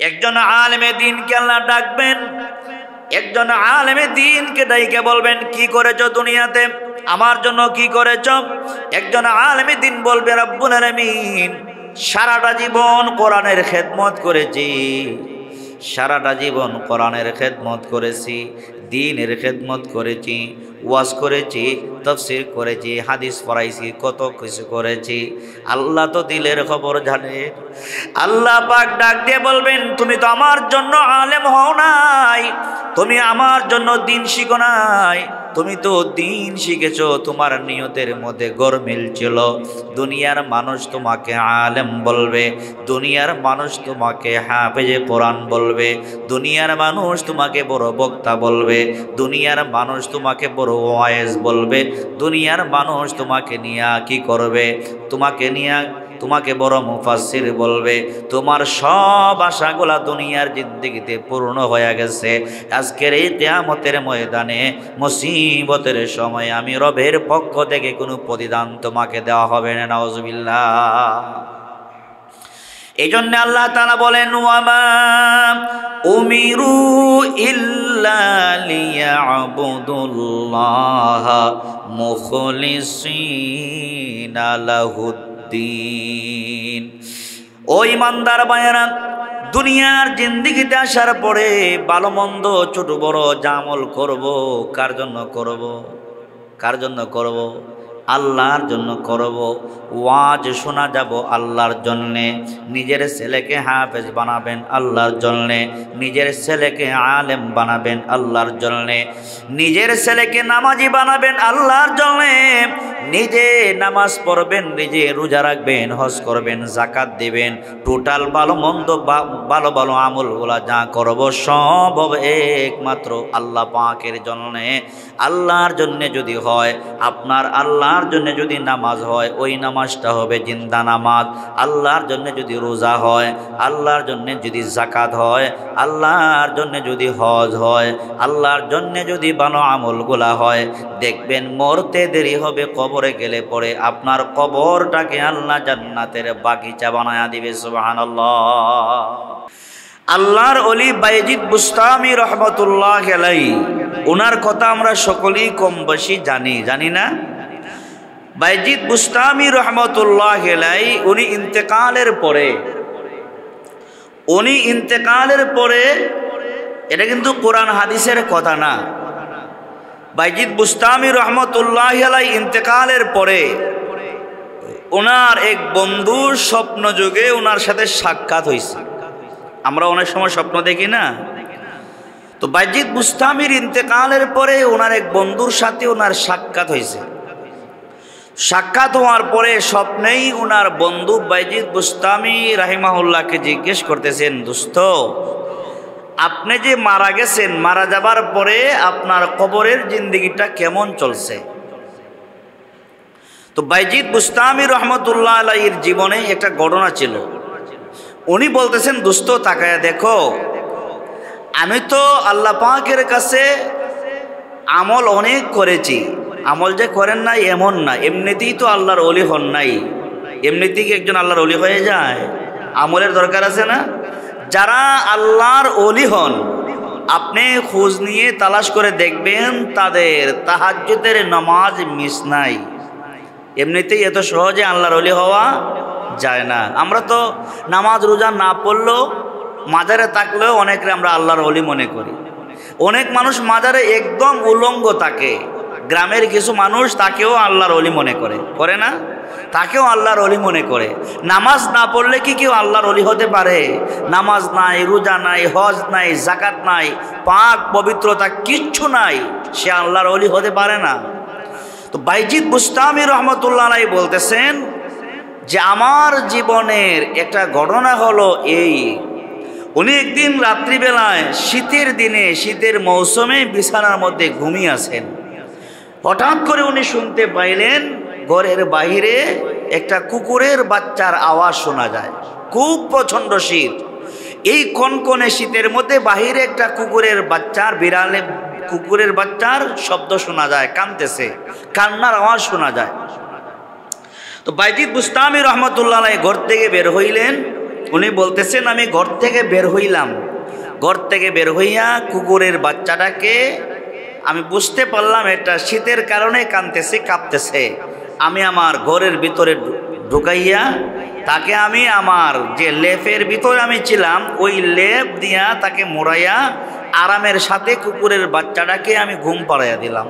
একজন আলেমে দ্বীনকে আল্লাহ ডাকবেন, একজন আলেমে দ্বীনকে ডাইকে বলবেন কি করেছো দুনিয়াতে, আমার জন্য কি করেছো? একজন আলেমে দ্বীন বলবে রব্বুল আলামিন সারাটা জীবন কোরআনের খেদমত করেছি, সারাটা জীবন কোরআনের খেদমত করেছি, দ্বীনের খেদমত করেছি, ওয়াজ করেছি, তাফসীর করেছি, হাদিস পড়াইছি, কত কিছু করেছি। আল্লাহ তো দিলের খবর জানে। আল্লাহ পাক ডাক দিয়ে বলবেন তুমি তো আমার জন্য আলেম হও নাই, তুমি আমার জন্য দ্বীন শিখো নাই, তুমি তো দ্বীন শিখেছো, তোমার নিয়তের মধ্যে গরমিল ছিল। দুনিয়ার মানুষ তোমাকে আলেম বলবে, দুনিয়ার মানুষ তোমাকে হাফেজে কোরআন বলবে, দুনিয়ার মানুষ তোমাকে বড় বক্তা বলবে, দুনিয়ার মানুষ তোমাকে বড় ওয়াইজ বলবে, দুনিয়ার মানুষ তোমাকে নিয়ে কি করবে, তোমাকে নিয়ে তোমাকে বড় মুফাসসির বলবে। তোমার সব আশাগুলা দুনিয়ার জিন্দেগিতে পূর্ণ হয়ে গেছে। আজকের এই কিয়ামতের ময়দানে মুসিবতের সময় আমি রবের পক্ষ থেকে কোনো প্রতিদান তোমাকে দেওয়া হবে না। নাউজুবিল্লাহ। এই জন্য আল্লাহ তাআলা বলেন ওয়ামা উমিরু ইল্লা লিয়াবুদুল্লাহা মুখলিসিনা লাহুদ্দিন। ও ইমানদার ভাইয়েরা, দুনিয়ার জিন্দেগিতে আসার পরে ভালো মন্দ ছোট বড় জামল করব, কার জন্য করব? কার জন্য করব? আল্লাহর জন্য করব। ওয়াজ শোনা যাব আল্লাহর জন্যে। নিজের ছেলেকে হাফেজ বানাবেন আল্লাহর জন্যে, নিজের ছেলেকে আলেম বানাবেন আল্লাহর জন্যে, নিজের ছেলেকে নামাজি বানাবেন আল্লাহর জন্যে, নিজে নামাজ পড়বেন, নিজে রোজা রাখবেন, হজ করবেন, যাকাত দিবেন। টোটাল ভালো মন্দ ভালো ভালো আমলগুলা যা করব সব হবে একমাত্র আল্লাহ পাকের জন্যে। আল্লাহর জন্যে যদি হয়, আপনার আল্লাহর জন্য যদি নামাজ হয়, ওই নামাজটা হবে জিন্দা নামাজ। আল্লাহর জন্য যদি রোজা হয়, আল্লাহর জন্য যদি যাকাত হয়, আল্লাহর জন্য যদি হজ হয়, আল্লাহর জন্য যদি ভালো আমলগুলা হয়, দেখবেন মরতে দেরি হবে, কবরে গেলে পরে আপনার কবরটাকে আল্লাহ জান্নাতের বাগিচা বানায়া দিবে। সুবহানাল্লাহ। আল্লাহর ওলি বায়েজিদ বুস্তামি রহমতুল্লাহ আলাইহি, ওনার কথা আমরা সকলেই কম বেশি জানি না? বায়েজিদ বুস্তামি রহমতুল্লাহ আলাইহি উনি ইন্তেকালের পরে, এটা কিন্তু কোরআন হাদিসের কথা না। বায়েজিদ বুস্তামি রহমতুল্লাহ আলাইহি ইন্তেকালের পরে ওনার এক বন্ধুর স্বপ্ন যুগে ওনার সাথে সাক্ষাৎ হয়েছে। আমরা অনেক সময় স্বপ্ন দেখি না? তো বায়েজিদ বুস্তামির ইন্তেকালের পরে ওনার এক বন্ধুর সাথে ওনার সাক্ষাৎ হয়েছে। সাক্ষাৎ হওয়ার পরে স্বপ্নেই ওনার বন্ধু বায়েজিদ বুস্তামি রাহিমাহুল্লাহকে জিজ্ঞেস করতেছেন, দোস্ত আপনি যে মারা গেছেন, মারা যাবার পরে আপনার কবরের জিন্দেগিটা কেমন চলছে? তো বায়েজিদ বুস্তামি রহমতুল্লাহ আলাইহির জীবনে একটা ঘটনা ছিল। উনি বলতেছেন, দোস্ত তাকায়া দেখো, আমি তো আল্লাহ পাকের কাছে আমল অনেক করেছি। আমল যে করেন নাই এমন না, এমনিতেই তো আল্লাহর ওলি হন নাই। এমনিতেই কি একজন আল্লাহর ওলি হয়ে যায়? আমলের দরকার আছে না? যারা আল্লাহর ওলি হন, আপনি খোঁজ নিয়ে তালাশ করে দেখবেন তাদের তাহাজ্জুদের নামাজ মিস নাই। এমনিতেই এত সহজে আল্লাহর ওলি হওয়া যায় না। আমরা তো নামাজ রোজা না পড়লেও মাজারে থাকলেও অনেকে আমরা আল্লাহর ওলি মনে করি। অনেক মানুষ মাজারে একদম উলঙ্গ থাকে, গ্রামের কিছু মানুষ তাকেও আল্লাহর ওলি মনে করে না? তাকেও আল্লাহর ওলি মনে করে। নামাজ না পড়লে কি কেউ আল্লাহর ওলি হতে পারে? নামাজ নাই, রোজা নাই, হজ নাই, যাকাত নাই, পাক পবিত্রতা কিচ্ছু নাই, সে আল্লাহর ওলি হতে পারে না। তো বায়েজিদ বুস্তামি রহমতুল্লাহ আলাইহি বলতেছেন যে আমার জীবনের একটা ঘটনা হলো এই। উনি একদিন রাত্রিবেলায় শীতের দিনে, শীতের মৌসুমে বিছানার মধ্যে ঘুমিয়ে আছেন। হঠাৎ করে উনি শুনতে পাইলেন ঘরের বাইরে একটা কুকুরের বাচ্চার আওয়াজ শোনা যায়। খুব প্রচণ্ড শীত, এই কনকনে শীতের মধ্যে বাহিরে একটা কুকুরের বাচ্চার শব্দ শোনা যায়, কাঁদতেছে, কান্নার আওয়াজ শোনা যায়। তো বায়েজিদ বুস্তামি রহমতুল্লাহ আলাইহি ঘর থেকে বের হইলেন, উনি বলতেছেন আমি ঘর থেকে বের হইলাম, ঘর থেকে বের হইয়া কুকুরের বাচ্চাটাকে আমি বুঝতে পারলাম এটা শীতের কারণে কাঁদতেছে, কাঁপতেছে। আমি আমার ঘরের ভিতরে ঢুকাইয়া তাকে আমি আমার যে লেপের ভিতরে আমি ছিলাম ওই লেপ দিয়া তাকে মোড়াইয়া আরামের সাথে কুকুরের বাচ্চাটাকে আমি ঘুম পাড়াইয়া দিলাম।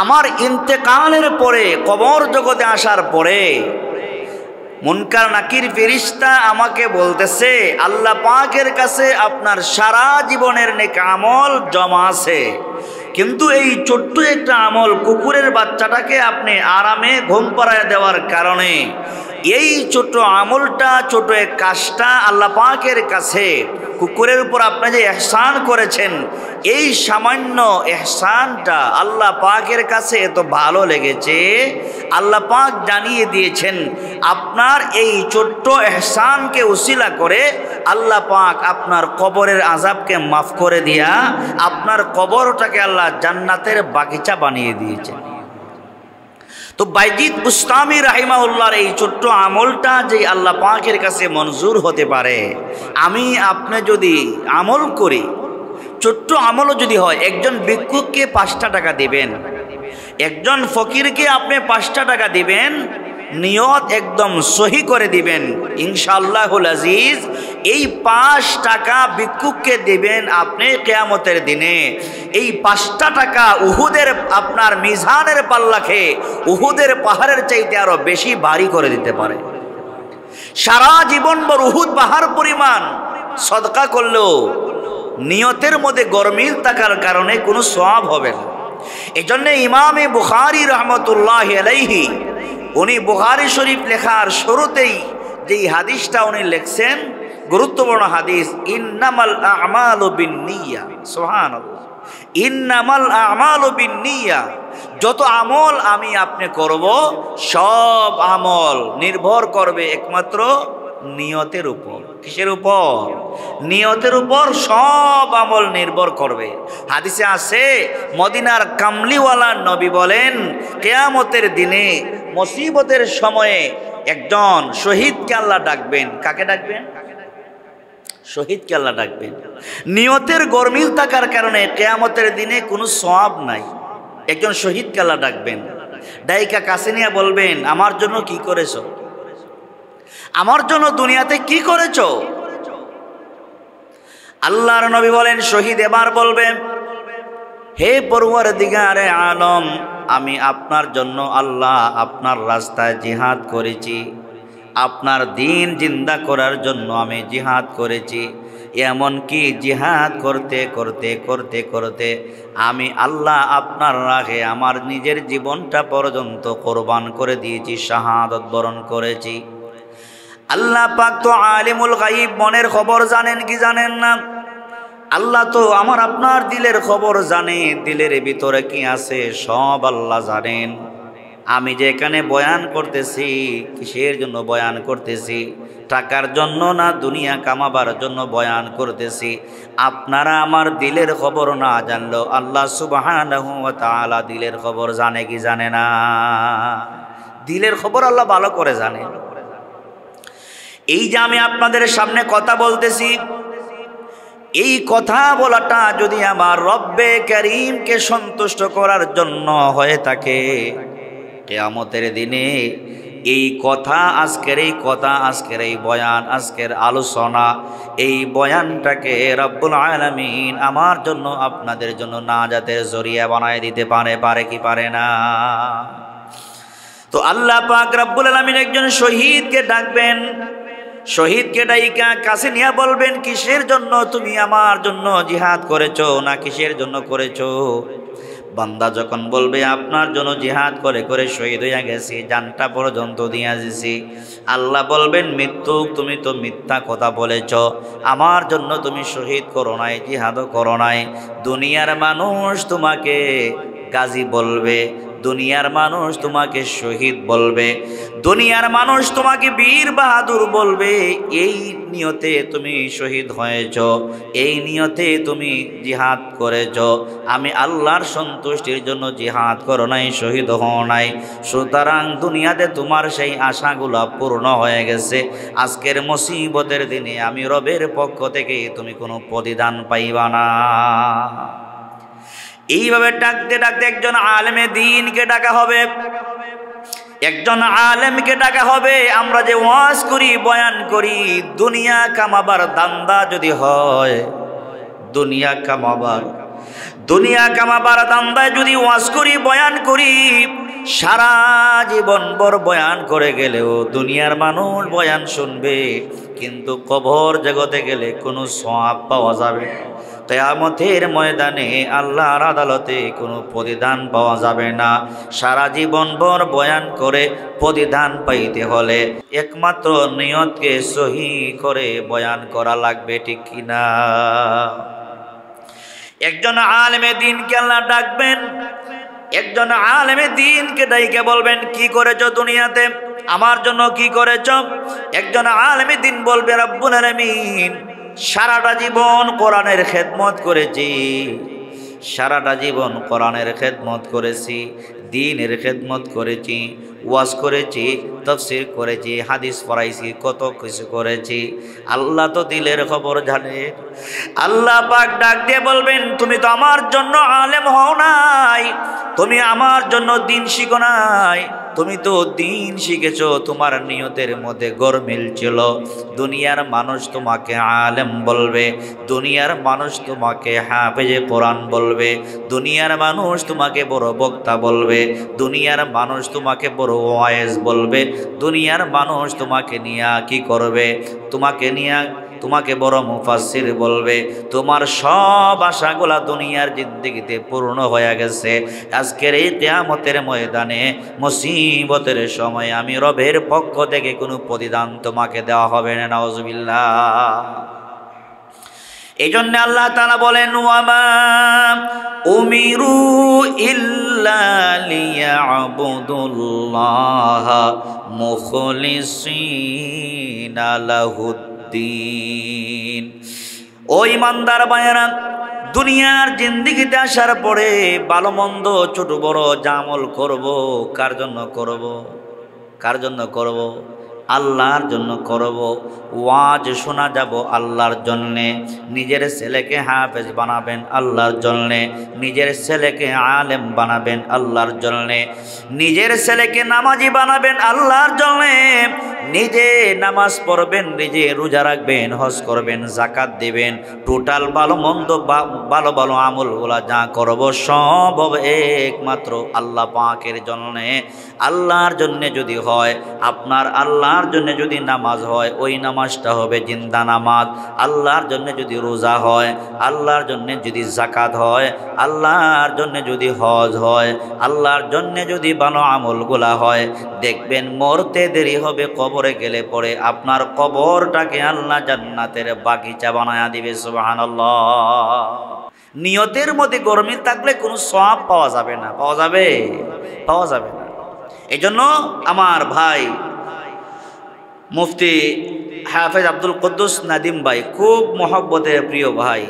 আমার ইন্তেকালের পরে, কবর জগতে আসার পরে মুনকার নাকির ফেরেশতা আমাকে বলতেছে আল্লাহ পাকের কাছে আপনার সারা জীবনের নেক আমল জমা আছে, কিন্তু এই ছোট্ট একটা আমল কুকুরের বাচ্চাটাকে আপনি আরামে ঘুম পাড়ায় দেওয়ার কারণে এই ছোট আমলটা, ছোট এক কাজটা আল্লাহ পাকের কাছে কুকুরের উপর আপনি যে ইহসান করেছেন, এই সামান্য ইহসানটা আল্লাহ পাকের কাছে এত ভালো লেগেছে, আল্লাহ পাক জানিয়ে দিয়েছেন আপনার এই ছোট্ট ইহসানকে উসিলা করে আল্লাহ পাক আপনার কবরের আযাবকে মাফ করে দিয়া আপনার কবরটাকে আল্লাহ জান্নাতের বাগিচা বানিয়ে দিয়েছেন। তো বাইজিদ বুস্তামি রাহিমাহুল্লাহর এই ছোট্ট আমলটা যে আল্লাহ পাকের কাছে মঞ্জুর হতে পারে, আমি আপনি যদি আমল করি, ছোট্ট আমলও যদি হয়, একজন ভিক্ষুককে 5টা টাকা দিবেন, একজন ফকিরকে আপনি 5টা টাকা দিবেন, নিয়ত একদম সহি করে দিবেন, ইনশাআল্লাহুল আজিজ এই 5 টাকা ভিক্ষুককে দিবেন আপনি কিয়ামতের দিনে। এই 5টা টাকা উহুদের আপনার মিজানের পাল্লাকে উহুদের পাহাড়ের চাইতে আরো বেশি ভারী করে দিতে পারে। সারা জীবনভর উহুদ পাহাড় পরিমাণ সদকা করলেও নিয়তের মধ্যে গরমিল থাকার কারণে কোনো সওয়াব হবে না। এজন্য ইমামে বুখারী রাহমাতুল্লাহি আলাইহি উনি বুখারী শরীফ লেখার শুরুতেই যেই হাদিসটা উনি লিখছেন, গুরুত্বপূর্ণ হাদিস, ইন্নামাল আমালু বিন্নিয়া, সুবহানাল্লাহ, ইন্নামাল আমালু বিন্নিয়া, যত আমল আমি আপনি করব সব আমল নির্ভর করবে একমাত্র নিয়তের উপর। কিসের উপর? নিয়তের উপর সব আমল নির্ভর করবে। হাদিসে আছে মদিনার কামলিওয়ালা নবী বলেন কিয়ামতের দিনে মুসিবতের সময়ে একজন শহীদকে আল্লাহ ডাকবেন। কাকে ডাকবেন? শহীদকে আল্লাহ ডাকবেন। নিয়তের গরমিল থাকার কারণে কিয়ামতের দিনে কোনো সওয়াব নাই, একজন শহীদকে আল্লাহ ডাকবেন, ডাইকা কাছে নিয়ে বলবেন আমার জন্য কি করেছো, আমার জন্য দুনিয়াতে কি করেছো? আল্লাহর নবী বলেন, শহীদ এবার বলবেন হে পরওয়ারদিগারে আলম, আমি আপনার জন্য আল্লাহ আপনার রাস্তায় জিহাদ করেছি, আপনার দ্বীন জিন্দা করার জন্য আমি জিহাদ করেছি, এমনকি জিহাদ করতে করতে করতে করতে আমি আল্লাহ আপনার রাহে আমার নিজের জীবনটা পর্যন্ত কোরবান করে দিয়েছি, শাহাদত বরণ করেছি। আল্লাহ পাক তো আলিমুল গায়ব, মনের খবর জানেন কি জানেন না? আল্লাহ তো আমার আপনার দিলের খবর জানে, দিলের ভিতরে কি আছে সব আল্লাহ জানেন। আমি যে এখানে বয়ান করতেছি কিসের জন্য বয়ান করতেছি? টাকার জন্য না, দুনিয়া কামাবার জন্য বয়ান করতেছি। আপনারা আমার দিলের খবর না জানলো আল্লাহ সুবহানাহু ওয়া তাআলা দিলের খবর জানে কি জানে না? দিলের খবর আল্লাহ ভালো করে জানে। এই যে আমি আপনাদের সামনে কথা বলতেছি, এই কথা বলাটা যদি আমার রব্বে কারীমকে সন্তুষ্ট করার জন্য হয়ে থাকে, কিয়ামতের দিনে এই কথা, আজকের এই কথা, আজকের এই বয়ান, আজকের আলোচনা, এই বয়ানটাকে রব্বুল আলামিন আমার জন্য আপনাদের জন্য নাজাতের জরিয়া বানায় দিতে পারে কি পারে না? তো আল্লাহ পাক রব্বুল আলামিন একজন শহীদকে ডাকবেন, শহীদকে ডাইকা কাছে নিয়ে বলবেন কিসের জন্য তুমি আমার জন্য জিহাদ করেছো, না কিসের জন্য করেছো? বান্দা যখন বলবে আপনার জন্য জিহাদ করে করে শহীদ হইয়া গেছি, জানটা পর্যন্ত দিয়া দিছি, আল্লাহ বলবেন মৃত্যু তুমি তো মিথ্যা কথা বলেছ, আমার জন্য তুমি শহীদ করো নাই, জিহাদও করো নাই। দুনিয়ার মানুষ তোমাকে গাজী বলবে, দুনিয়ার মানুষ তোমাকে শহীদ বলবে, দুনিয়ার মানুষ তোমাকে বীর বাহাদুর বলবে। এই নিয়তে তুমি শহীদ হয়েছ, এই নিয়তে তুমি জিহাদ করেছ। আমি আল্লাহর সন্তুষ্টির জন্য জিহাদ করো নাই, শহীদ হও নাই। সুতরাং দুনিয়াতে তোমার সেই আশাগুলো পূর্ণ হয়ে গেছে। আজকের মুসিবতের দিনে আমি রবের পক্ষ থেকে তুমি কোনো প্রতিদান পাইবা না। এইভাবে ডাকতে ডাকতে একজন আলেমে দ্বীনকে ডাকা হবে, একজন আলেমকে ডাকা হবে। আমরা যে ওয়াজ করি, বয়ান করি, দুনিয়া কামাবার দান্দা যদি হয়, দুনিয়া কামাবার দান্দায় যদি ওয়াজ করি, বয়ান করি, সারা জীবন ভর বয়ান করে গেলেও দুনিয়ার মানুষ বয়ান শুনবে, কিন্তু কবর জগতে গেলে কোনো সওয়াব পাওয়া যাবে না। কিয়ামতের ময়দানে আল্লাহর আদালতে কোনো প্রতিদান পাওয়া যাবে না। সারা জীবন ভর বয়ান করে প্রতিদান পাইতে হলে একমাত্র নিয়তকে সহি করে বয়ান করা লাগবে, ঠিক কিনা? একজন আলেমে দ্বীনকে আল্লাহ ডাকবেন, একজন আলেমে দ্বীনকে ডাইকে বলবেন, কি করেছো দুনিয়াতে, আমার জন্য কি করেছো? একজন আলেমে দ্বীন বলবে, রব্বুল আলামিন সারাটা জীবন কোরআনের খেদমত করেছি, সারাটা জীবন কোরআনের খেদমত করেছি, দ্বীনের খেদমত করেছি, ওয়াজ করেছি, তাফসীর করেছি, হাদিস পড়াইছি, কত কিছু করেছি। আল্লাহ তো দিলের খবর জানে। আল্লাহ পাক ডাক দিয়ে বলবেন, তুমি তো আমার জন্য আলেম হও নাই, তুমি আমার জন্য দ্বীন শিখো নাই, তুমি তো দ্বীন শিখেছো, তোমার নিয়তের মধ্যে গরমিল ছিল। দুনিয়ার মানুষ তোমাকে আলেম বলবে, দুনিয়ার মানুষ তোমাকে হাফেজে কোরআন বলবে, দুনিয়ার মানুষ তোমাকে বড় বক্তা বলবে, দুনিয়ার মানুষ তোমাকে বড় ওয়াইজ বলবে, দুনিয়ার মানুষ তোমাকে নিয়ে কি করবে, তোমাকে বড় মুফাসসির বলবে। তোমার সব আশাগুলা দুনিয়ার জিন্দেগিতে পূর্ণ হয়ে গেছে। আজকের এই কিয়ামতের ময়দানে মুসিবতের সময় আমি রবের পক্ষ থেকে কোনো প্রতিদান তোমাকে দেওয়া হবে না। নাউজুবিল্লাহ। এই জন্য আল্লাহ তাআলা বলেন, ওয়ামা উমিরু ইল্লা লিয়াবুদুল্লাহা মুখলিসিনা লাহুদ্দিন। ও ইমানদার ভাইয়েরা, দুনিয়ার জিন্দেগিতে আসার পরে ভালো মন্দ ছোট বড় জামল করব, কার জন্য করব? কার জন্য করব? আল্লাহর জন্য করব। ওয়াজ শোনা যাব আল্লাহর জন্যে। নিজের ছেলেকে হাফেজ বানাবেন আল্লাহর জন্যে, নিজের ছেলেকে আলেম বানাবেন আল্লাহর জন্যে, নিজের ছেলেকে নামাজি বানাবেন আল্লাহর জন্যে, নিজে নামাজ পড়বেন, নিজে রোজা রাখবেন, হজ করবেন, যাকাত দিবেন। টোটাল ভালো মন্দ ভালো ভালো আমলগুলা যা করব সব হবে একমাত্র আল্লাহ পাকের জন্যে। আল্লাহর জন্যে যদি হয়, আপনার আল্লাহর জন্য যদি নামাজ হয়, ওই নামাজটা হবে জিন্দা নামাজ। আল্লাহর জন্য যদি রোজা হয়, আল্লাহর জন্য যদি যাকাত হয়, আল্লাহর জন্য যদি হজ হয়, আল্লাহর জন্য যদি ভালো আমলগুলা হয়, দেখবেন মরতে দেরি হবে। কবরে গেলে পরে আপনার কবরটাকে আল্লাহ জান্নাতের বাগিচা বানায়া দিবে। সুবহানাল্লাহ। নিয়তের মধ্যে গরমিল থাকলে কোনো সওয়াব পাওয়া যাবে না। পাওয়া যাবে? পাওয়া যাবে না। এই জন্য আমার ভাই মুফতি হাফেজ আব্দুল কুদ্দুস নাদিম ভাই, খুব মহব্বতের প্রিয় ভাই,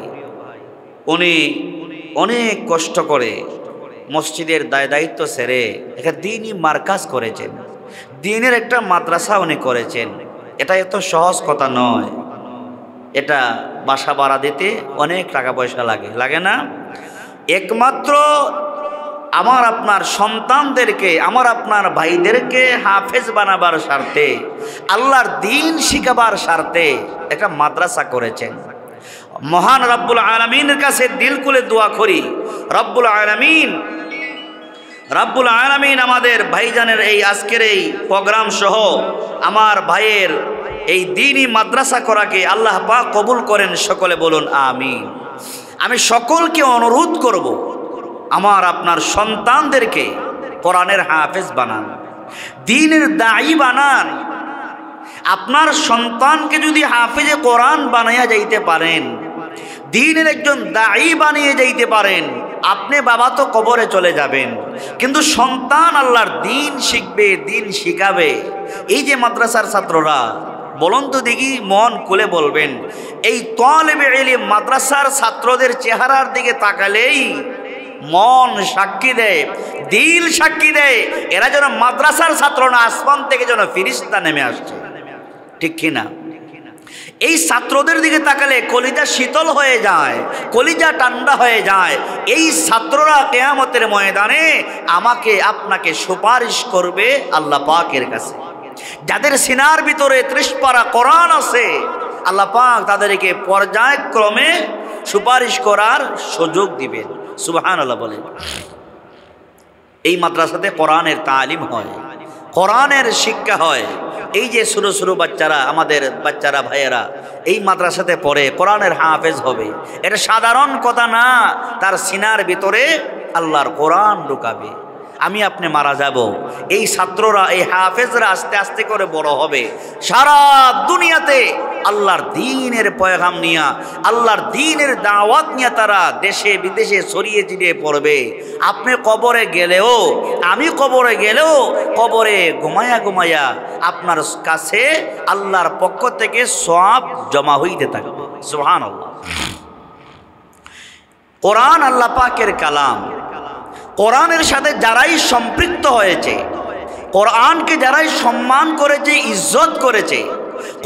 উনি অনেক কষ্ট করে মসজিদের দায়িত্ব ছেড়ে একটা দ্বীনি মার্কাজ করেছেন, দ্বীনের একটা মাদ্রাসা উনি করেছেন। এটা এত সহজ কথা নয়। এটা বাসা ভাড়া দিতে অনেক টাকা পয়সা লাগে, লাগে না? একমাত্র আমার আপনার সন্তানদেরকে, আমার আপনার ভাইদেরকে হাফেজ বানাবার স্বার্থে, আল্লাহর দ্বীন শিখাবার স্বার্থে একটা মাদ্রাসা করেছেন। মহান রব্বুল আলামিনের কাছে দিল খুলে দোয়া করি, রব্বুল আলামিন আমাদের ভাইজানের এই আজকের এই প্রোগ্রাম সহ আমার ভাইয়ের এই দ্বীনি মাদ্রাসা করাকে আল্লাহ পাক কবুল করেন। সকলে বলুন আমিন। আমি সকলকে অনুরোধ করব, আমার আপনার সন্তানদেরকে কোরআনের হাফেজ বানান, দ্বীনের দায়ী বানান। আপনার সন্তানকে যদি হাফেজে কোরআন বানাইয়া যাইতে পারেন, দ্বীনের একজন দায়ী বানিয়ে যাইতে পারেন, আপনি বাবা তো কবরে চলে যাবেন, কিন্তু সন্তান আল্লাহর দিন শিখবে, দিন শিখাবে। এই যে মাদ্রাসার ছাত্ররা, বলুন তো দেখি, মন খুলে বলবেন, এই তালেবে ইলম মাদ্রাসার ছাত্রদের চেহারার দিকে তাকালেই মন সাক্ষী দেয়, দিল সাক্ষী দেয়, এরা যেন মাদ্রাসার ছাত্র না, আসমান থেকে যেন ফেরেশতা নেমে আসছে। ঠিক কিনা? এই ছাত্রদের দিকে তাকালে কলিজা শীতল হয়ে যায়, কলিজা ঠান্ডা হয়ে যায়। এই ছাত্ররা কিয়ামতের ময়দানে আমাকে আপনাকে সুপারিশ করবে আল্লাহ পাকের কাছে। যাদের সিনার ভিতরে 30 পারা কোরআন আছে, আল্লাহ পাক তাদেরকে পর্যায়ক্রমে সুপারিশ করার সুযোগ দিবেন। সুবহানাল্লাহ বলেন। এই মাদ্রাসাতে কোরআনের তালিম হয়, কোরআনের শিক্ষা হয়। এই যে ছোটো ছোটো বাচ্চারা, আমাদের বাচ্চারা ভাইয়েরা এই মাদ্রাসাতে পড়ে, কোরআনের হাফেজ হবে, এটা সাধারণ কথা না। তার সিনার ভিতরে আল্লাহর কোরআন ঢুকাবে। আমি আপনি মারা যাব, এই ছাত্ররা, এই হাফেজরা আস্তে আস্তে করে বড় হবে, সারা দুনিয়াতে আল্লাহর দ্বীনের পয়গাম নিয়া, আল্লাহর দ্বীনের দাওয়াত নিয়ে তারা দেশে বিদেশে ছড়িয়ে ছিটিয়ে পড়বে। আপনি কবরে গেলেও, আমি কবরে গেলেও, কবরে ঘুমায়া ঘুমায়া আপনার কাছে আল্লাহর পক্ষ থেকে সওয়াব জমা হইতে থাকবে। সুবহানাল্লাহ। কোরআন আল্লাহ পাকের কালাম। কোরআনের সাথে যারাই সম্পৃক্ত হয়েছে, কোরআনকে যারাই সম্মান করেছে, ইজ্জত করেছে,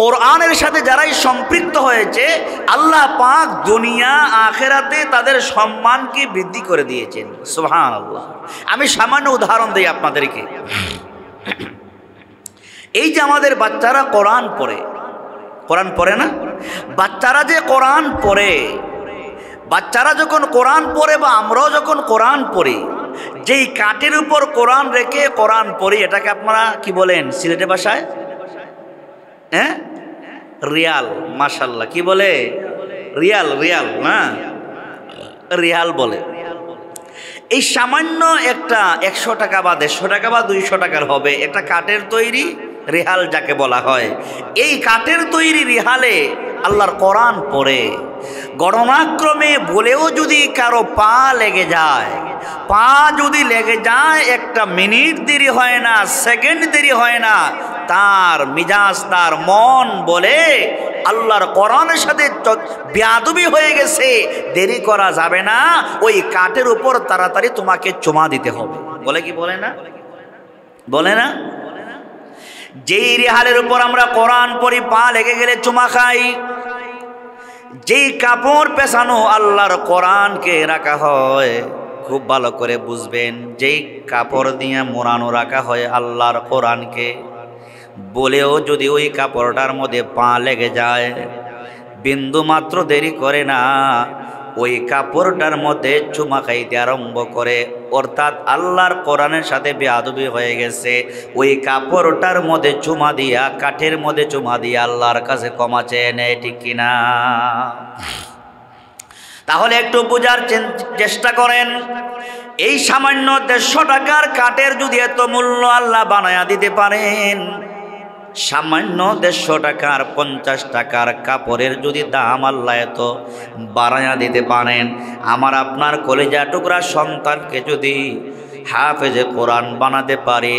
কোরআনের সাথে যারাই সম্পৃক্ত হয়েছে, আল্লাহ পাক দুনিয়া আখেরাতে তাদের সম্মানকে বৃদ্ধি করে দিয়েছেন। সুবহানাল্লাহ। আমি সামান্য উদাহরণ দিই আপনাদেরকে। এই যে আমাদের বাচ্চারা কোরআন পড়ে, কোরআন পড়ে না? বাচ্চারা যে কোরআন পড়ে, বাচ্চারা যখন কোরআন পড়ে বা আমরাও যখন কোরআন পড়ি, যেই কাঠের উপর কোরআন রেখে কোরআন পড়ি, এটাকে আপনারা কি বলেন সিলেটের ভাষায়? হ্যাঁ, রিয়াল। মাশাআল্লাহ। কি বলে? রিয়াল। রিয়াল না, রিয়াল বলে। এই সামান্য একটা 100 টাকা বা 150 টাকা বা 200 টাকার হবে একটা কাঠের তৈরি রিহাল যাকে বলা হয়, এই কাঠের তৈরি রিহালে আল্লাহর কোরআন পড়ে গণনাক্রমে বলেও যদি কারো পা লেগে যায়, পা যদি লেগে যায়, একটা মিনিট দেরি হয় না, সেকেন্ড দেরি হয় না, তার মিজাজ, তার মন বলে আল্লাহর কোরআনের সাথে বেয়াদবি হয়ে গেছে, দেরি করা যাবে না, ওই কাঠের উপর তাড়াতাড়ি তোমাকে চুমা দিতে হবে। বলে কি বলে না? বলে না? যেই রিহালের উপর আমরা কোরআন পড়ি, পা লেগে গেলে চুমা খাই, যেই কাপড় পেছানো আল্লাহর কোরআনকে রাখা হয়, খুব ভালো করে বুঝবেন, যেই কাপড় দিয়ে মোড়ানো রাখা হয় আল্লাহর কোরআনকে, বলেও যদি ওই কাপড়টার মধ্যে পা লেগে যায়, বিন্দু মাত্র দেরি করে না, ওই কাপড়টার মধ্যে চুমা খাইতে আরম্ভ করে, অর্থাৎ আল্লাহর কোরআনের সাথে বেয়াদবি হয়ে গেছে। ওই কাপড়টার মধ্যে চুমা দিয়া, কাঠের মধ্যে চুমা দিয়া আল্লাহর কাছে ক্ষমা চেয়ে নেয়। ঠিক কিনা? তাহলে একটু বোঝার চেষ্টা করেন, এই সামান্য 150 টাকার কাঠের যদি এত মূল্য আল্লাহ বানায়া দিতে পারেন, সামান্য 150 টাকার 50 টাকার কাপড়ের যদি দাম আল্লাহ এত বাড়ায়া দিতে পারেন, আমার আপনার কলিজা টুকরা সন্তানকে যদি হাফেজে কোরআন বানাতে পারি,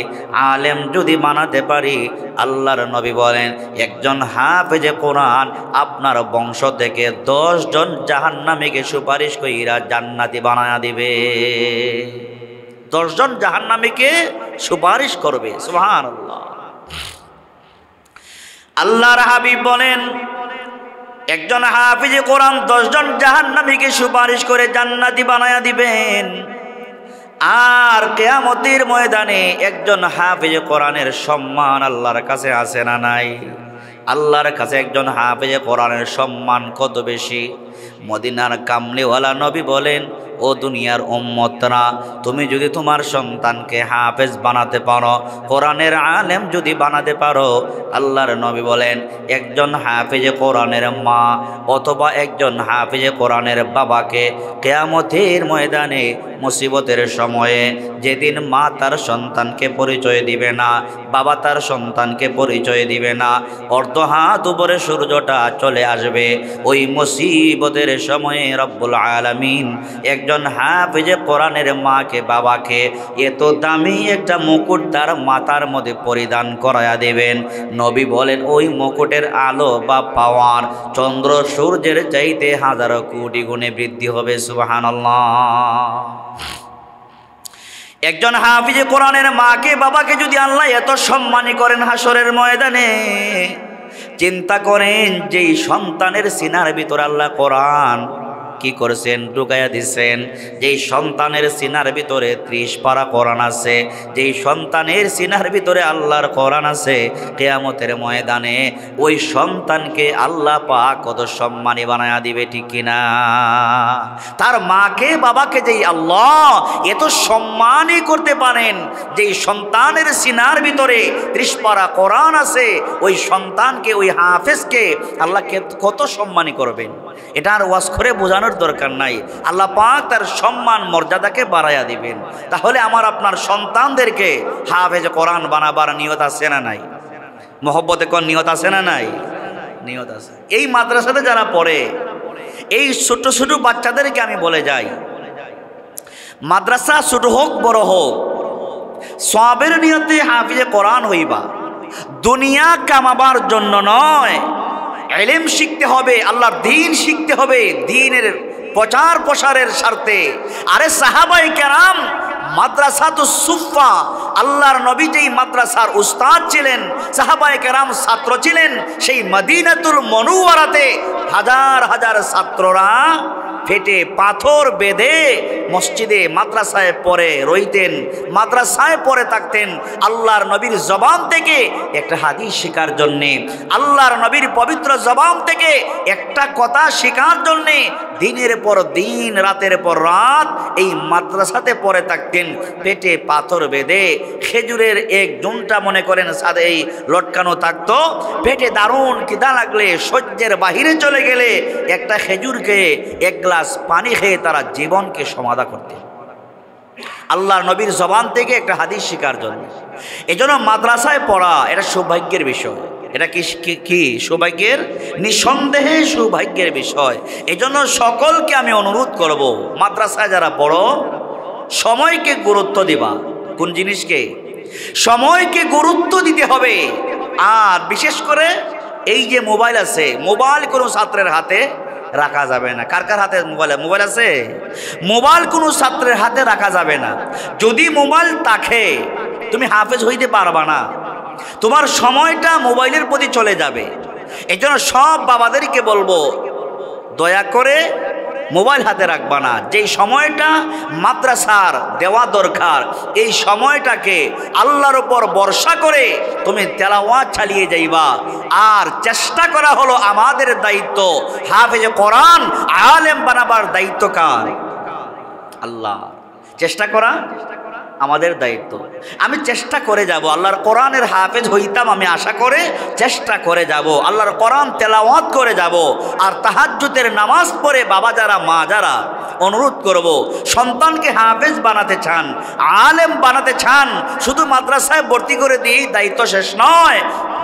আলেম যদি বানাতে পারি, আল্লাহর নবী বলেন একজন হাফেজে কোরআন আপনার বংশ থেকে 10 জন জাহান্নামীকে সুপারিশ কইরা জান্নাতি বানায়া দিবে। 10 জন জাহান্নামীকে সুপারিশ করবে। সুবহানাল্লাহ। আল্লাহর হাবিব বলেন একজন হাফেজে কোরআন 10 জন জাহান্নামীকে সুপারিশ করে জান্নাতি বানায়া দিবেন। আর কিয়ামতের ময়দানে একজন হাফেজে কোরআনের সম্মান আল্লাহর কাছে আছে না নাই? আল্লাহর কাছে একজন হাফেজে কোরআনের সম্মান কত বেশি। মদিনার কামলিওয়ালা নবী বলেন, ও দুনিয়ার উম্মতরা, তুমি যদি তোমার সন্তানকে হাফেজ বানাতে পারো, কোরআনের আলেম যদি বানাতে পারো, আল্লাহর নবী বলেন একজন হাফেজে কোরআনের মা অথবা একজন হাফেজে কোরআনের বাবাকে কিয়ামতের ময়দানে মুসিবতের সময়ে, যেদিন মা তার সন্তানকে পরিচয় দিবে না, বাবা তার সন্তানকে পরিচয় দিবে না, অর্ধ হাত উপরে সূর্যটা চলে আসবে, ওই মুসিবতের সময়ে রব্বুল আলামিন একজন একজন হাফেজে কোরআনের মাকে বাবাকে এত দামি একটা মুকুট তার মাথার মধ্যে পরিধান করায়া দেবেন। নবী বলেন ওই মুকুটের আলো বা পাওয়ার চন্দ্র সূর্যের চাইতে হাজারো কোটি গুণে বৃদ্ধি হবে। সুবহানাল্লাহ। একজন হাফেজে কোরআনের মাকে বাবাকে যদি আল্লাহ এত সম্মানী করেন হাসরের ময়দানে, চিন্তা করেন যেই সন্তানের সিনার ভিতর আল্লাহ কোরআন কি করেছেন, ঢুকাইয়া দিচ্ছেন। যেই সন্তানের সিনার ভিতরে 30 পারা কোরআন আছে, যেই সন্তানের সিনার ভিতরে আল্লাহর কোরআন আছে, কিয়ামতের ময়দানে ওই সন্তানকে আল্লাহ পাক কত সম্মানী বানায়া দিবে, ঠিক কিনা? তার মাকে বাবাকে যেই আল্লাহ এত সম্মানই করতে পারেন, যেই সন্তানের সিনার ভিতরে 30 পারা কোরআন আছে, ওই সন্তানকে ওই হাফেজকে আল্লাহ কত সম্মানী করবেন, এটা আর ওয়াজ করে বোঝানোর দরকার নাই। আল্লাহ পাক তার সম্মান মর্যাদাকে বাড়াইয়া দিবেন। তাহলে আমার আপনার সন্তানদেরকে হাফেজ কোরআন বানাবার নিয়ত আছে না নাই? মহব্বতে কোন নিয়ত আছে না নাই? নিয়ত আছে। এই মাদ্রাসাতে যারা পড়ে, এই ছোট ছোট বাচ্চাদেরকে আমি বলে যাই, মাদ্রাসা ছোট হোক বড় হোক, সওয়াবের নিয়তে হাফেজে কোরআন হইবা, দুনিয়া কামাবার জন্য নয়। ইলম শিখতে হবে, আল্লাহর দ্বীন শিখতে হবে, দ্বীনের প্রচার প্রসারের স্বার্থে। আরে সাহাবায়ে কেরাম মাদ্রাসাতুস সুফা, আল্লাহর নবী যেই মাদ্রাসার উস্তাদ ছিলেন, সাহাবায়ে কেরাম ছাত্র ছিলেন, সেই মদিনাতুল মুনাওয়ারাতে হাজার হাজার ছাত্ররা ফেটে পাথর বেঁধে মসজিদে মাদ্রাসায় পড়ে রইতেন, মাদ্রাসায় পড়ে থাকতেন। আল্লাহর নবীর জবান থেকে একটা হাদিস শেখার জন্যে, আল্লাহর নবীর পবিত্র জবান থেকে একটা কথা শেখার জন্যে দিনের পর দিন, রাতের পর রাত এই মাদ্রাসাতে পড়ে থাকতেন, পেটে পাথর বেঁধে। খেজুরের এক জুনটা মনে করেন সাদে এই লটকানো থাকতো, পেটে দারুণ খিদা লাগলে, সহ্যের বাহিরে চলে গেলে একটা খেজুরকে এক গ্লাস পানি খেয়ে তারা জীবনকে সমাধা করতেন, আল্লাহর নবীর জবান থেকে একটা হাদিস শেখার জন্য। এজন্য মাদ্রাসায় পড়া এটা সৌভাগ্যের বিষয়। এটা কি সৌভাগ্যের? নিঃসন্দেহে সৌভাগ্যের বিষয়। এজন্য সকলকে আমি অনুরোধ করব, মাদ্রাসায় যারা পড়ো সময়কে গুরুত্ব দিবা। কোন জিনিসকে? সময়কে গুরুত্ব দিতে হবে। আর বিশেষ করে এই যে মোবাইল আছে, মোবাইল কোনো ছাত্রের হাতে রাখা যাবে না। কার কার হাতে মোবাইল আছে? মোবাইল কোনো ছাত্রের হাতে রাখা যাবে না। যদি মোবাইল থাকে তুমি হাফেজ হইতে পারবা না, তোমার সময়টা মোবাইলের প্রতি চলে যাবে। এই জন্য সব বাবাদেরকে বলবো, দয়া করে মোবাইল হাতে রাখবা না। যেই সময়টা মাদ্রাসার দেওয়া দরকার, এই সময়টাকে আল্লাহর উপর ভরসা করে তুমি তেলাওয়াত চালিয়ে যাইবা। আর চেষ্টা করা হলো আমাদের দায়িত্ব, হাফেজে কোরআন আলেম বানাবার দায়িত্ব কার? আল্লাহ। চেষ্টা করা আমাদের দায়িত্ব। আমি চেষ্টা করে যাব, আল্লাহর কোরআনের হাফেজ হইতাম আমি আশা করে চেষ্টা করে যাব, আল্লাহর কোরআন তেলাওয়াত করে যাব। আর তাহাজ্জুদের নামাজ পড়ে বাবা যারা, মা যারা, অনুরোধ করব, সন্তানকে হাফেজ বানাতে চান, আলেম বানাতে চান, শুধু মাদ্রাসায় ভর্তি করে দিয়েই দায়িত্ব শেষ নয়।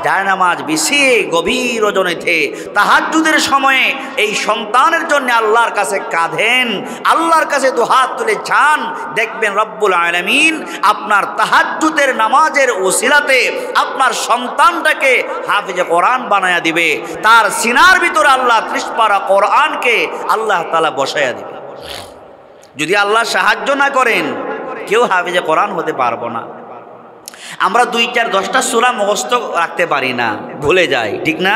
জায়নামাজ বিছিয়ে গভীর রজনীতে তাহাজ্জুদের সময়ে এই সন্তানের জন্য আল্লাহর কাছে কাঁদেন, আল্লাহর কাছে দুহাত তুলে চান, দেখবেন রব্বুল আলামিন আপনার তাহাজ্জুদের নামাজের ওসিলাতে আপনার সন্তানটাকে হাফেজে কোরআন বানায়া দিবে। তার সিনার ভিতরে আল্লাহ 30 পারা কোরআনকে আল্লাহ তাআলা বসায়া দিবে। যদি আল্লাহ সাহায্য না করেন কেউ হাফেজে কোরআন হতে পারবো না। আমরা 2-4-10টা সূরা মুখস্থ রাখতে পারি না, ভুলে যাই, ঠিক না?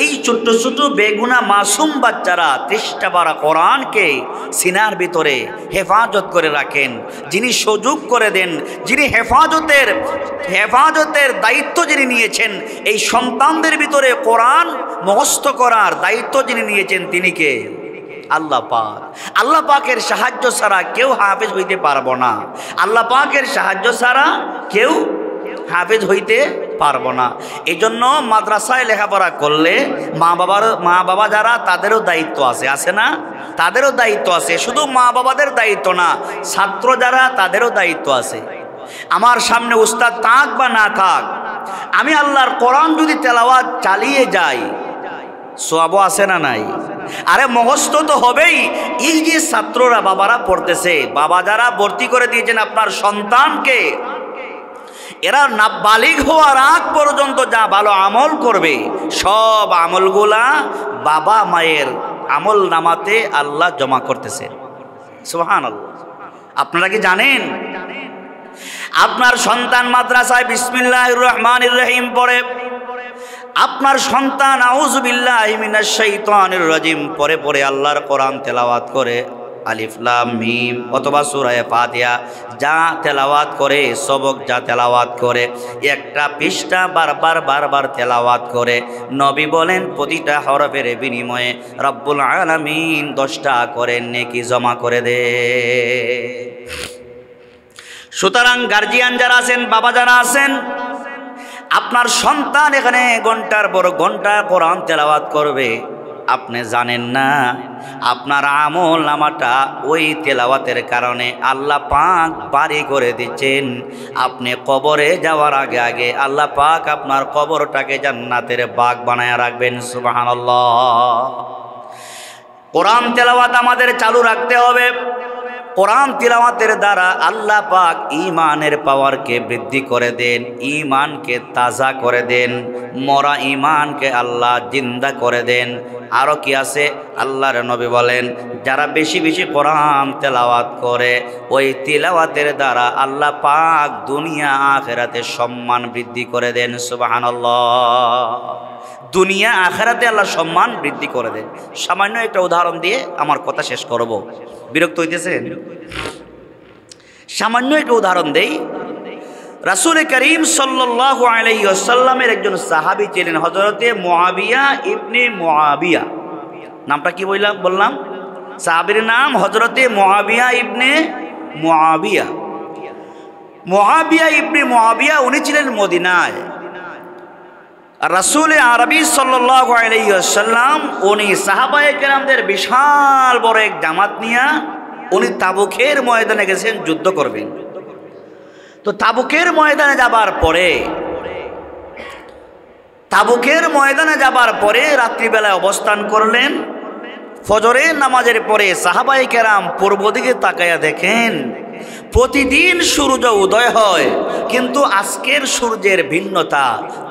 এই ছোট্ট ছোট বেগুনা মাসুম বাচ্চারা 30টা পারা কোরআনকে সিনার ভিতরে হেফাজত করে রাখেন। যিনি সুযোগ করে দেন, যিনি হেফাজতের দায়িত্ব যিনি নিয়েছেন, এই সন্তানদের ভিতরে কোরআন মুখস্থ করার দায়িত্ব যিনি নিয়েছেন, তিনি কে? আল্লাহ পাক। আল্লাহ পাকের সাহায্য ছাড়া কেউ হাফেজ হইতে পারবো না। আল্লাহ পাকের সাহায্য ছাড়া কেউ হাফেজ হইতে পারবো না। এই জন্য মাদ্রাসায় লেখাপড়া করলে মা বাবা যারা, তাদেরও দায়িত্ব আছে, আছে না? তাদেরও দায়িত্ব আছে। শুধু মা বাবাদের দায়িত্ব না, ছাত্র যারা তাদেরও দায়িত্ব আছে। আমার সামনে উস্তাদ থাক বা না থাক, আমি আল্লাহর কোরআন যদি তেলাওয়াত চালিয়ে যাই, সোয়াবও আছে না নাই? আরে মুখস্থ তো হবেই। এই যে ছাত্ররা বাবারা পড়তেছে, বাবা যারা ভর্তি করে দিয়েছেন আপনার সন্তানকে, এরা নাবালিগ হওয়ার আগ পর্যন্ত যা ভালো আমল করবে সব আমলগুলা বাবা মায়ের আমল নামাতে আল্লাহ জমা করতেছে। সুবহানাল্লাহ। আপনারা কি জানেন আপনার সন্তান মাদ্রাসায় বিসমিল্লাহির রহমানির রহিম পড়ে, আপনার সন্তান আউযু বিল্লাহি মিনাশ শাইতানির রাজিম পড়ে পড়ে আল্লাহর কোরআন তেলাওয়াত করে, আলিফ লাম মিম অথবা সূরা ফাতিহা যা তেলাওয়াত করে, সবক যা তেলাওয়াত করে, একটা পৃষ্ঠা বারবার তেলাওয়াত করে, নবী বলেন প্রতিটা হরফের বিনিময়ে রব্বুল আলামিন 10টা করে নেকি জমা করে দে। সুতরাং গার্জিয়ান যারা আছেন, বাবা যারা আছেন, আপনার সন্তান এখানে ঘন্টার পর ঘন্টা কোরআন তেলাওয়াত করবে, আপনি জানেন না আপনার আমল নামাটা ওই তেলাওয়াতের কারণে আল্লাহ পাক বাড়ি করে দিচ্ছেন। আপনি কবরে যাওয়ার আগে আগে আল্লাহ পাক আপনার কবরটাকে জান্নাতের বাগ বানায় রাখবেন। সুবহানাল্লাহ। কোরআন তেলাওয়াত আমাদের চালু রাখতে হবে। কোরআন তিলাওয়াতের দ্বারা আল্লাহ পাক ঈমানের পাওয়ারকে বৃদ্ধি করে দেন, ঈমানকে তাজা করে দেন, মরা ঈমানকে আল্লাহ জিন্দা করে দেন। আরও কি আছে? আল্লাহর নবী বলেন যারা বেশি বেশি কোরআন তেলাওয়াত করে, ওই তিলাওয়াতের দ্বারা আল্লাহ পাক দুনিয়া আখিরাতে সম্মান বৃদ্ধি করে দেন। সুবহানাল্লাহ। দুনিয়া আখিরাতে আল্লাহ সম্মান বৃদ্ধি করে দেন। সামান্য একটা উদাহরণ দিয়ে আমার কথা শেষ করব, বিরক্ত হইতেছেন? সামান্য একটা উদাহরণ দেই। রাসূল করিম সাল্লাল্লাহু আলাইহি ওয়াসাল্লামের একজন সাহাবী ছিলেন হযরতে মুআবিয়া ইবনে মুআবিয়া। নামটা কি বললাম? সাহাবীর নাম হযরতে মুআবিয়া ইবনে মুআবিয়া। মুআবিয়া ইবনে মুআবিয়া উনি ছিলেন মদিনায়। রাসূল আরবি সাল্লাল্লাহু আলাইহি ওয়াসাল্লাম উনি সাহাবায়ে কেরামদের বিশাল বড় এক জামাত নিয়ে উনি তাবুকের ময়দানে গেছেন যুদ্ধ করবেন। তো তাবুকের ময়দানে যাবার পরে রাত্রিবেলায় অবস্থান করলেন। ফজরের নামাজের পরে সাহাবায়ে কেরাম পূর্ব দিকে তাকায়া দেখেন প্রতিদিন সূর্য উদয় হয়, কিন্তু আজকের সূর্যের ভিন্নতা,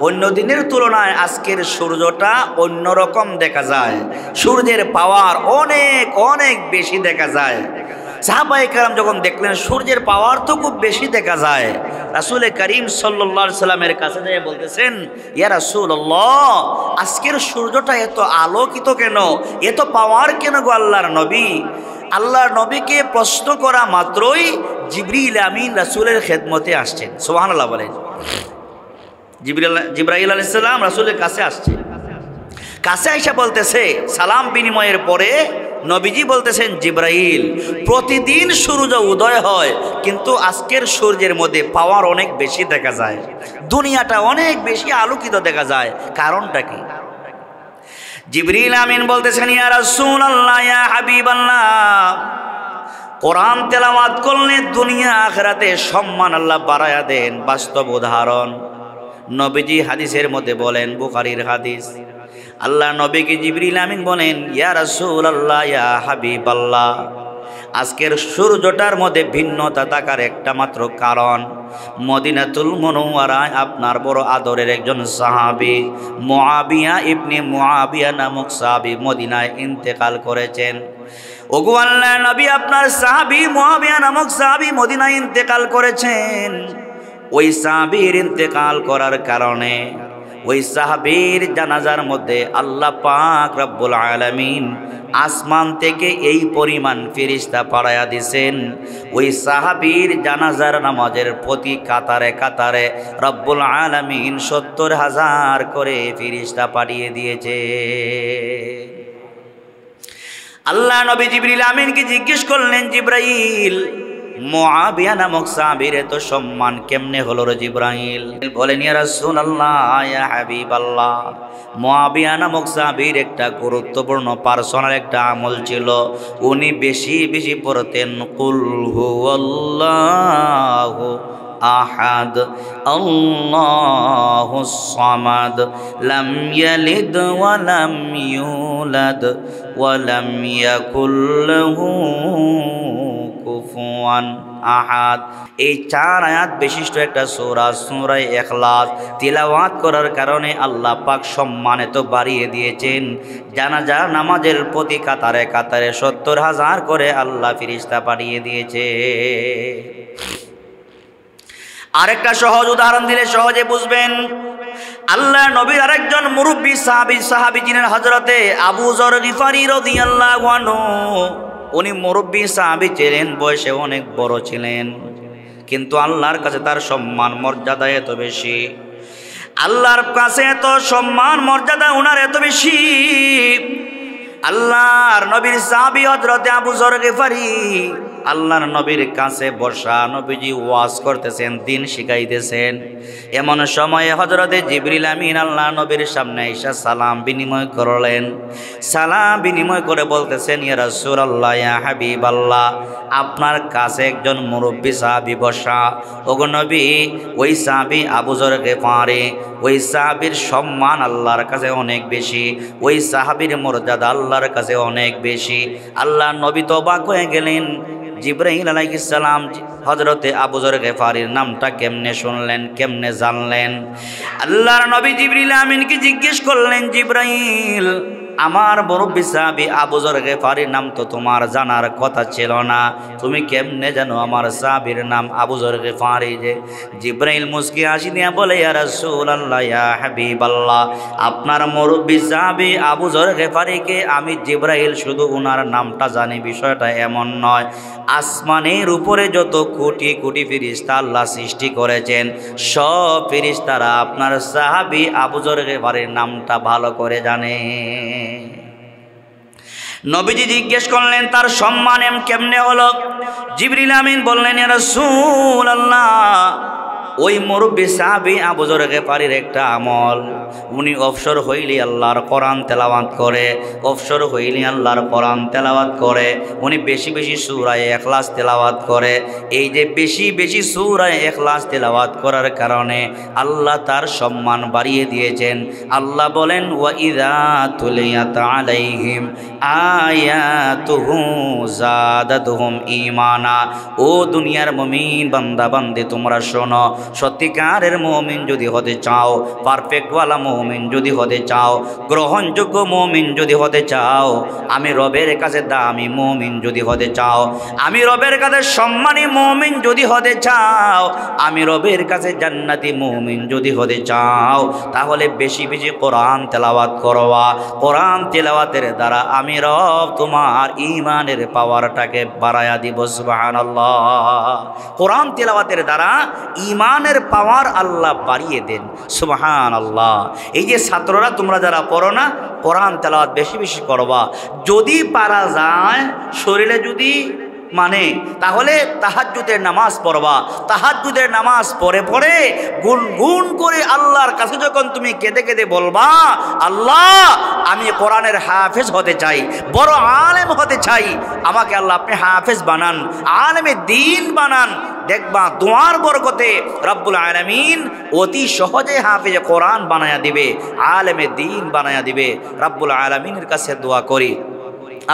অন্য দিনের তুলনায় আজকের সূর্যটা অন্যরকম দেখা যায়, সূর্যের পাওয়ার অনেক অনেক বেশি দেখা যায়। সাহাবায়ে কেরাম যখন দেখলেন সূর্যের পাওয়ার তো খুব বেশি দেখা যায়, রাসূল করিম সাল্লাল্লাহু আলাইহি সাল্লামের কাছে যেয়ে বলতেছেন, ইয়া রাসূলুল্লাহ, আজকের সূর্যটা এত আলোকিত কেন, এত পাওয়ার কেন গো আল্লাহর নবী? আল্লাহর নবীকে প্রশ্ন করা মাত্রই জিবরিল আমিন রাসূলের খেদমতে আসছেন। সুবহানাল্লাহ বলেন। জিবরাইল আলাইহিস সালাম রাসূলের কাছে আসছে, কাছে আইসা বলতেছে, সালাম বিনিময়ের পরে নবীজি বলতেছেন, জিবরাইল, প্রতিদিন সূর্য উদয় হয়, কিন্তু আজকের সূর্যের মধ্যে পাওয়ার অনেক বেশি দেখা যায়, দুনিয়াটা অনেক বেশি আলোকিত দেখা যায়, কারণটা কি? জিবরিল আমিন বলতেছেন, ইয়া রাসূলুল্লাহ, ইয়া হাবিবাল্লাহ, কোরআন তেলাওয়াত করলে দুনিয়া আখিরাতে সম্মান আল্লাহ বাড়ায়া দেন। বাস্তব উদাহরণ নবীজি হাদিসের মধ্যে বলেন, বুখারীর হাদিস, আল্লাহ নবীকে জিবরিল আমিন বলেন, ইয়া রাসূলুল্লাহ, ইয়া হাবিবাল্লাহ, আজকের সূর্যটার মধ্যে ভিন্নতা থাকার একটা মাত্র কারণ, মদিনাতুল মুনাওয়ারায় আপনার বড় আদরের একজন সাহাবী মুআবিয়া ইবনে মুআবিয়া নামক সাহাবী মদিনায় ইন্তেকাল করেছেন। ওগো আল্লাহর নবী, আপনার সাহাবী মুআবিয়া নামক সাহাবী মদিনায় ইন্তেকাল করেছেন। ওই সাহাবীর ইন্তেকাল করার কারণে ওই সাহাবীর জানাজার মধ্যে আল্লাহ পাক রব্বুল আলামিন আসমান থেকে এই পরিমাণ ফেরেশতা পাঠায়া দিয়েছেন, ওই সাহাবীর জানাজার নামাজের প্রতি কাতারে কাতারে রব্বুল আলামিন ৭০,০০০ করে ফেরেশতা পাঠিয়ে দিয়েছে। আল্লাহ নবী জিবরিল আমিনকে জিজ্ঞেস করলেন, জিবরাইল, মুআবিয়া নামক সাহাবীর এত সম্মান কেমনে হলো রে জিবরাইল? বলেন, ইয়া রাসূলুল্লাহ, ইয়া হাবিবাল্লাহ, মুআবিয়া নামক সাহাবীর একটা গুরুত্বপূর্ণ পার্সোনাল একটা আমল ছিল, উনি বেশি বেশি পড়তেন কুল হুয়াল্লাহু আহাদ আল্লাহুস সামাদ লাম ইয়ালিদ ওয়া লাম ইউলাদ ওয়া লাম ইয়াকুল লাহু কুফুয়ান আহাদ। এই 4 আয়াত বিশিষ্ট একটা সূরা, সূরা ইখলাস তিলাওয়াত করার কারণে আল্লাহ পাক সম্মানিত বাড়িয়ে দিয়েছেন। জানাজা নামাজের প্রতি কাতারে কাতারে 70,000 করে আল্লাহ ফেরেশতা পাঠিয়ে দিয়েছে। আরেকটা সহজ উদাহরণ দিলে সহজে বুঝবেন। আল্লাহ নবীর আরেকজন মুরব্বী সাহাবী যিনি হযরতে আবু যর গিফারি রাদিয়াল্লাহু আনহু। উনি মুরব্বী সাহাবী ছিলেন, বয়সে অনেক বড় ছিলেন, কিন্তু আল্লাহর কাছে তার সম্মান মর্যাদা এত বেশি, আল্লাহর কাছে এত সম্মান মর্যাদা ওনার এত বেশি। আল্লাহর নবীর সাহাবী হযরতে আবু যর গিফারি আল্লাহর নবীর কাছে বসা, নবীজি ওয়াজ করতেছেন, দিন শিখাইতেছেন। এমন সময়ে হযরতে জিবরিল আমিন আল্লাহ নবীর সামনে এসে সালাম বিনিময় করলেন। সালাম বিনিময় করে বলতেছেন, ইয়া রাসূলুল্লাহ, ইয়া হাবিবাল্লাহ, আপনার কাছে একজন মুরব্বী সাহাবী বসা। ওগো নবী, ওই সাহাবী আবু যর গিফারি, ওই সাহাবীর সম্মান আল্লাহর কাছে অনেক বেশি, ওই সাহাবীর মর্যাদা আল্লাহর কাছে অনেক বেশি। আল্লাহ নবী তো অবাক হয়ে গেলেন। জিবরাইল আলাইহিস সালাম হযরতে আবু যর গিফারির নামটা কেমনে শুনলেন, কেমনে জানলেন? আল্লাহর নবী জিবরিল আমিনকে জিজ্ঞেস করলেন, জিবরাইল, আমার মুরব্বী সাহাবী আবু যর গিফারির নাম তো তোমার জানার কথা ছিল না, তুমি কেমনে জানো আমার সাহাবীর নাম আবু যর গিফারি? যে জিবরাইল মুস্কি হাসি দিয়া বলে, ইয়া রাসূলুল্লাহ, ইয়া হাবিবাল্লাহ, আপনার মুরব্বী সাহাবী আবু যর গিফারিকে আমি জিবরাইল শুধু ওনার নামটা জানি, বিষয়টা এমন নয়। আসমানের উপরে যত কোটি কোটি ফেরেশতা আল্লাহ সৃষ্টি করেছেন, সব ফেরেশতারা আপনার সাহাবী আবু যর গিফারির নামটা ভালো করে জানে। নবীজি জিজ্ঞেস করলেন, তার সম্মান কেমনে হলো? জিবরিল আমিন বললেন, ইয়া রাসূলুল্লাহ, ওই মুরব্বী সাহাবী আবু যর গিফারির একটা আমল, উনি অবসর হইলে আল্লাহর কোরআন তেলাওয়াত করে, অবসর হইলে আল্লাহর কোরআন তেলাওয়াত করে, উনি বেশি বেশি সূরা ইখলাস তেলাওয়াত করে। এই যে বেশি বেশি সূরা ইখলাস তেলাওয়াত করার কারণে আল্লাহ তার সম্মান বাড়িয়ে দিয়েছেন। আল্লাহ বলেন, ওয়া ইযা তুলিয়াত আলাইহিম আয়াতুহু যাদাতুহুম ঈমানা। ও দুনিয়ার মুমিন বান্দা বান্দি, তোমরা শোনো, সত্যিকারের মুমিন যদি হতে চাও, পারফেক্ট ওয়ালা মুমিন যদি হতে চাও, গ্রহণযোগ্য মুমিন যদি হতে চাও, আমি রবের কাছে দামি মুমিন যদি হতে চাও, আমি রবের কাছে সম্মানী মুমিন যদি হতে চাও, আমি রবের কাছে জান্নাতি মুমিন যদি হতে চাও, তাহলে বেশি বেশি কোরআন তেলাওয়াত করবা। কোরআন তেলাওয়াতের দ্বারা আমি রব তোমার ঈমানের পাওয়ারটাকে বাড়ায়া দিব। সুবহানাল্লাহ। কোরআন তেলাওয়াতের দ্বারা ঈমানের পাওয়ার আল্লাহ বাড়িয়ে দেন। সুবহানাল্লাহ। এই যে ছাত্ররা তোমরা যারা পড়ো না, কোরআন তেলাওয়াত বেশি বেশি করবা। যদি পারা যায়, শরীরে যদি মানে, তাহলে তাহাজ্জুদের নামাজ পড়বা। তাহাজ্জুদের নামাজ পড়ে পড়ে গুনগুন করে আল্লাহর কাছে যখন তুমি কেঁদে কেঁদে বলবা, আল্লাহ, আমি কোরআনের হাফেজ হতে চাই, বড় আলেম হতে চাই, আমাকে আল্লাহ আপনি হাফেজ বানান, আলেমে দ্বীন বানান, দেখবা দোয়ার বরকতে রব্বুল আলামিন অতি সহজে হাফেজে কোরআন বানায়া দিবে, আলেমে দ্বীন বানায়া দিবে। রব্বুল আলামিনের কাছে দোয়া করি,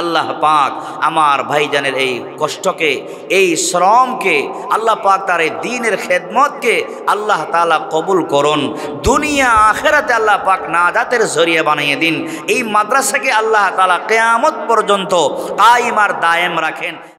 আল্লাহ পাক আমার ভাইজানের এই কষ্টকে, এই শ্রমকে আল্লাহ পাক তার এই দ্বীনের খেদমতকে আল্লাহ তাআলা কবুল করুন। দুনিয়া আখিরাতে আল্লাহ পাক নাজাতের জরিয়া বানিয়ে দিন। এই মাদ্রাসাকে আল্লাহ তাআলা কিয়ামত পর্যন্ত কায়েম আর দায়েম রাখেন।